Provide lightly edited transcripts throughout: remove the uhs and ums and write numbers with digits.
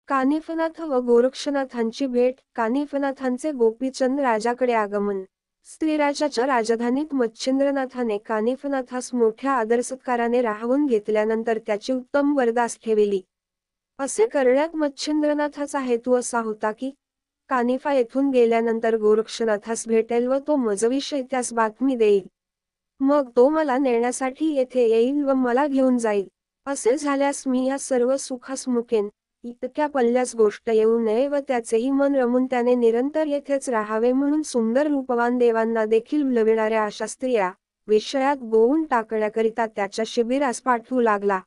कानिफनाथ व गोरक्षनाथांची भेट. कानिफनाथांचे गोपीचंद राजाकडे आगमन. स्त्रीराजाच्या राजधानीत मच्छिंद्रनाथाने कानिफनाथास मोठ्या आदरसत्काराने राहवून घेतल्यानंतर त्याची उत्तम बरदास्त ठेविली. असे करण्यात मच्छिंद्रनाथाचा हेतू असा होता की कानिफा येथून गेल्यानंतर गोरक्षनाथास भेटेल व तो मजविषयी त्यास बातमी देईल. मग तो मला नेण्यासाठी येथे येईल व मला घेऊन जाईल. असे झाल्यास मी या सर्व सुखास मुकेन. इतक्या पल्ल्यास गोष्ट येऊ नये व त्याचेही मन रमून त्याने निरंतर येथेच राहावे म्हणून सुंदर रूपवान देवांना देखील भुलविणाऱ्या अशा स्त्रिया विषयात गोवून टाकण्याकरिता त्याच्या शिबिरास पाठवू लागला.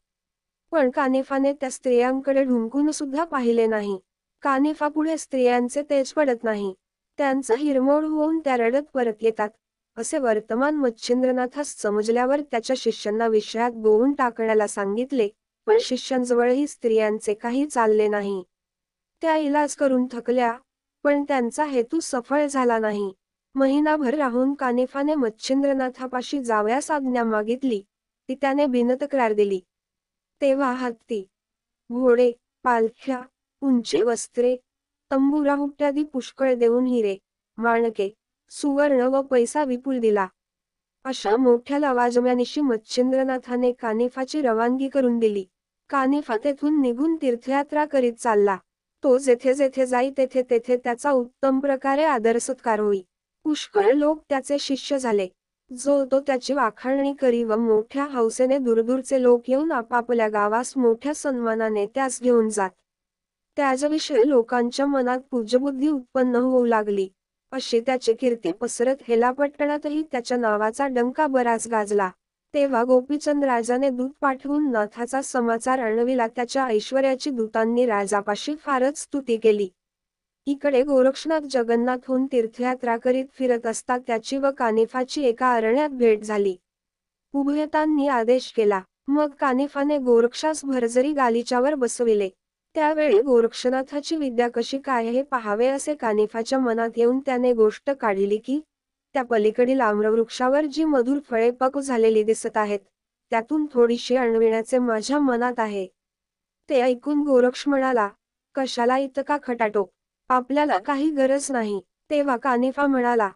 पण कानिफाने त्या स्त्रियांकडे ढुंकून सुद्धा पाहिले नाही. कानिफापुढे स्त्रियांचे तेज पडत नाही. त्यांचा हिरमोड होऊन त्या रडत परत येतात. असे वर्तमान मच्छिंद्रनाथास समजल्यावर त्याच्या शिष्यांना विषयात गोवून टाकण्याला सांगितले, पण शिष्यांजवळही स्त्रियांचे काही चालले नाही. त्या इलाज करून थकल्या, पण त्यांचा हेतू सफळ झाला नाही. महिनाभर राहून कानिफाने मच्छिंद्रनाथापाशी जावयास आज्ञा मागितली. ती त्याने बिनतक्रार दिली. तेव्हा हत्ती, घोडे, पालख्या, उंची वस्त्रे, तंबुरा इत्यादी पुष्कळ देऊन हिरे, माणके, सुवर्ण व पैसा विपुल दिला. अशा मोठ्या लवाजम्यानिशी मच्छिंद्रनाथाने कानिफाची रवानगी करून दिली. कानिफा तेथून निघून तीर्थयात्रा करीत चालला. तो जेथे जेथे जाई तेथे तेथे त्याचा उत्तम प्रकारे आदरसत्कार होई. पुष्कळ लोक त्याचे शिष्य झाले. जो तो त्याची वाखाणणी करी व मोठ्या हौसेने दूरदूरचे लोक येऊन आपापल्या गावास मोठ्या सन्मानाने त्यास घेऊन जात. त्याच्याविषयी लोकांच्या मनात पूज्यबुद्धी उत्पन्न होऊ लागली. अशी त्याची कीर्ती पसरत हेलापट्टणातही त्याच्या नावाचा डंका बराच गाजला. तेव्हा गोपीचंद राजाने दूत पाठवून नाथाचा समाचार आणविला. त्याच्या ऐश्वर्याची दूतांनी राजापाशी फारच स्तुती केली. इकडे गोरक्षनाथ जगन्नाथहून तीर्थयात्रा करीत फिरत असता त्याची व कानिफाची एका अरण्यात भेट झाली. उभयतांनी आदेश केला. मग कानिफाने गोरक्षास भरजरी गालिच्यावर बसविले. त्यावेळी गोरक्षनाथाची विद्या कशी काय हे पाहावे असे कानिफाच्या मनात येऊन त्याने गोष्ट काढली की त्या पलीकडील आम्रवृक्षावर जी मधुर फळे पक्व झालेली दिसत आहेत, त्यातून थोडीशी आणविण्याचे माझ्या मनात आहे. ते ऐकून गोरक्ष म्हणाला, कशाला इतका खटाटोप? आपल्याला काही गरज नाही. तेव्हा कानिफा म्हणाला,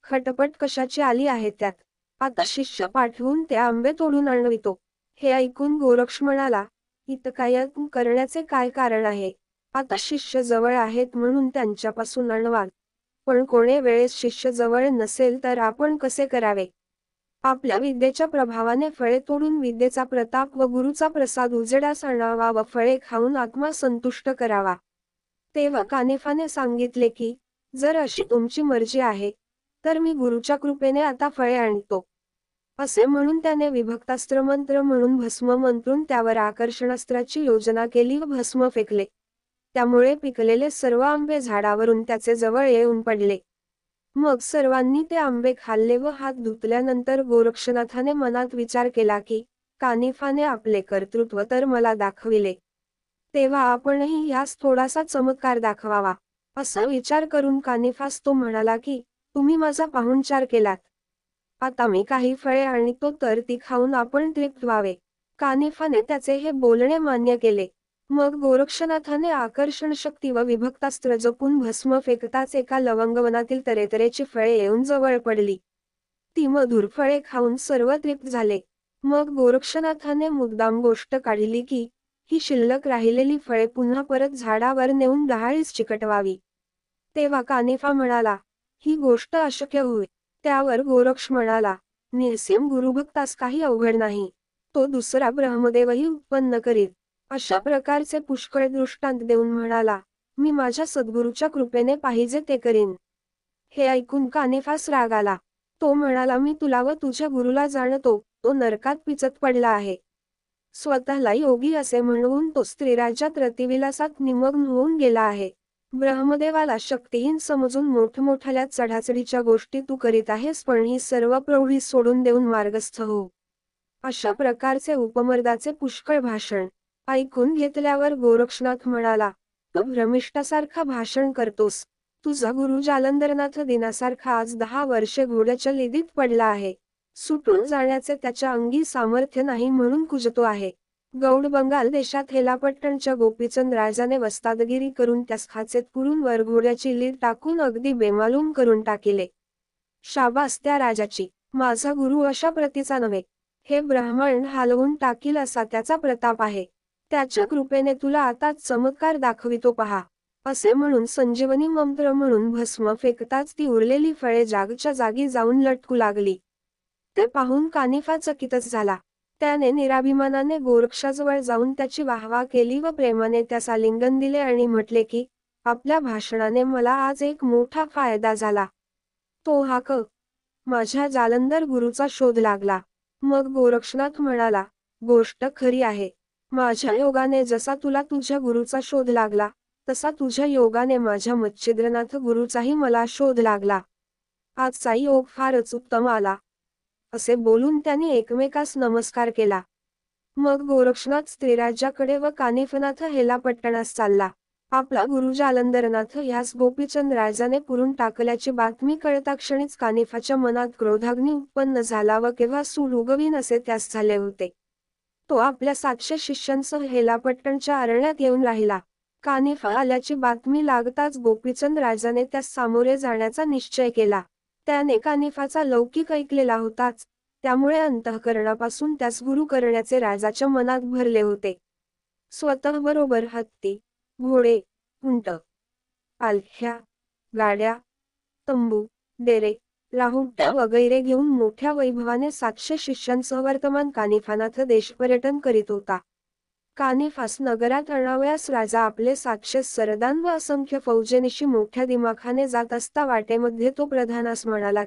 खटपट कशाची आली आहे त्यात? आता शिष्य पाठवून ते आंबे तोडून आणवितो. हे ऐकून गोरक्ष म्हणाला, इतका यत्न करण्याचे काय कारण आहे? आता शिष्य जवळ आहेत म्हणून त्यांच्यापासून आणवाल. पण कोणे वेळेस शिष्य जवळ नसेल तर आपण कसे करावे? आपल्या विद्येच्या प्रभावाने फळे तोडून विद्येचा प्रताप व गुरुचा प्रसाद उजेडास आणावा व फळे खाऊन आत्मा संतुष्ट करावा. तेव्हा कानिफाने सांगितले की, जर अशी तुमची मर्जी आहे, तर मी गुरुच्या कृपेने आता फळे आणतो. असे म्हणून त्याने विभक्तास्त्र मंत्र म्हणून भस्म मंत्रून त्यावर आकर्षणास्त्राची योजना केली व भस्म फेकले. त्यामुळे पिकलेले सर्व आंबे झाडावरून त्याचे जवळ येऊन पडले. मग सर्वांनी ते आंबे खाल्ले व हात धुतल्यानंतर गोरक्षनाथाने मनात विचार केला की, कानिफाने आपले कर्तृत्व तर मला दाखविले, तेव्हा आपणही यास थोडासा चमत्कार दाखवावा. असा विचार करून कानिफास तो म्हणाला की, तुम्ही माझा पाहुणचार केलात. आता मी काही फळे आणतो तर ती खाऊन आपण तृप्त व्हावे. कानिफाने त्याचे हे बोलणे मान्य केले. मग गोरक्षनाथाने आकर्षण शक्ती व विभक्तास्त्र जपून भस्म फेकताच एका लवंगवनातील तऱ्हेतऱ्हेची फळे येऊन जवळ पडली. ती मधुर फळे खाऊन सर्व तृप्त झाले. मग गोरक्षनाथाने मुद्दाम गोष्ट काढली की, ही शिल्लक राहिलेली फळे पुन्हा परत झाडावर नेऊन डहाळीस चिकटवावी. तेव्हा कानिफा म्हणाला, ही गोष्ट अशक्य होय. त्यावर गोरक्ष म्हणाला, निःसीम गुरुभक्तास काही अवघड नाही. तो दुसरा ब्रह्मदेवही उत्पन्न करीत. अशा प्रकारचे पुष्कळ दृष्टांत देऊन म्हणाला, मी माझ्या सद्गुरूच्या कृपेने पाहिजे ते करीन. हे ऐकून कानिफास राग आला. तो म्हणाला, मी तुला व तुझ्या गुरुला जाणतो, तो नरकात पिचत पडला आहे. स्वतःला योगी असे म्हणून तो स्त्रीराज्यात रतिविलासात निमग्न होऊन गेला आहे. ब्रह्मदेवाला शक्तिहीन समजून मोठमोठ्या चढाचढीच्या गोष्टी तू करीत आहेस, पण ही सर्व प्रौढी सोडून देऊन मार्गस्थ हो. अशा प्रकारचे उपमर्दाचे पुष्कळ भाषण ऐकून घेतल्यावर गोरक्षनाथ म्हणाला, तू भ्रमिष्ठासारखा भाषण करतोस. तुझा गुरु जालंधरनाथ दिनासारखा आज 10 वर्षे घोड्याच्या लिदीत पडला आहे. सुटून जाण्याचे त्याच्या अंगी सामर्थ्य नाही म्हणून कुजतो आहे. गौड बंगाल देशात हेलापट्टणच्या गोपीचंद राजाने वस्तादगिरी करून त्यास खाचेत पुरून वर घोड्याची लीड टाकून अगदी बेमालूम करून टाकिले. शाबास त्या राजाची. माझा गुरु अशा प्रतीचा नव्हे. हे ब्राह्मण हालवून टाकील असा त्याचा प्रताप आहे. त्याच्या कृपेने तुला आताच चमत्कार दाखवितो पहा. असे म्हणून संजीवनी मंत्र म्हणून भस्म फेकताच ती उरलेली फळे जागच्या जागी जाऊन लटकू लागली. ते पाहून कानिफा चकितच झाला. त्याने निराभिमानाने गोरक्षाजवळ जाऊन त्याची वाहवा केली व प्रेमाने त्यास आलिंगन दिले आणि म्हटले की, आपल्या भाषणाने मला आज एक मोठा फायदा झाला. तो हा क. माझ्या जालंधर गुरुचा शोध लागला. मग गोरक्षनाथ म्हणाला, गोष्ट खरी आहे. माझ्या योगाने जसा तुला तुझ्या गुरुचा शोध लागला, तसा तुझ्या योगाने माझ्या मच्छिंद्रनाथ गुरुचाही मला शोध लागला. आजचा योग फारच उत्तम आला. असे बोलून त्यांनी एकमेकास नमस्कार केला. मग गोरक्षनाथ स्त्रीराजाकडे व कानिफनाथ हेलापट्टणास चालला. आपला गुरु जालंधरनाथ ह्यास गोपीचंद राजाने पुरून टाकल्याची बातमी कळताक्षणीच कानिफाच्या मनात क्रोधाग्नी उत्पन्न झाला व केव्हा सूड उगवीन असे त्यास झाले होते. तो आपल्या 700 शिष्यांसह हेलापट्टणच्या अरण्यात येऊन राहिला. कानिफा आल्याची बातमी लागताच गोपीचंद राजाने त्यास सामोरे जाण्याचा निश्चय केला. त्याने कानिफाचा लौकिक ऐकलेला होताच, त्यामुळे अंतःकरणापासून त्यास गुरु करण्याचे राजाच्या मनात भरले होते. स्वतःबरोबर हत्ती, घोडे, उंट, पालख्या, गाड्या, तंबू, डेरे, राहुट्या वगैरे घेऊन मोठ्या वैभवाने 700 शिष्यांसह वर्तमान कानिफानाथ देशपर्यटन करीत होता. कानिफास नगरात आणावयास राजा आपले 700 सरदार व असंख्य फौजेनिशी मोठ्या दिमाखाने जात असता वाटेमध्ये तो प्रधानास म्हणाला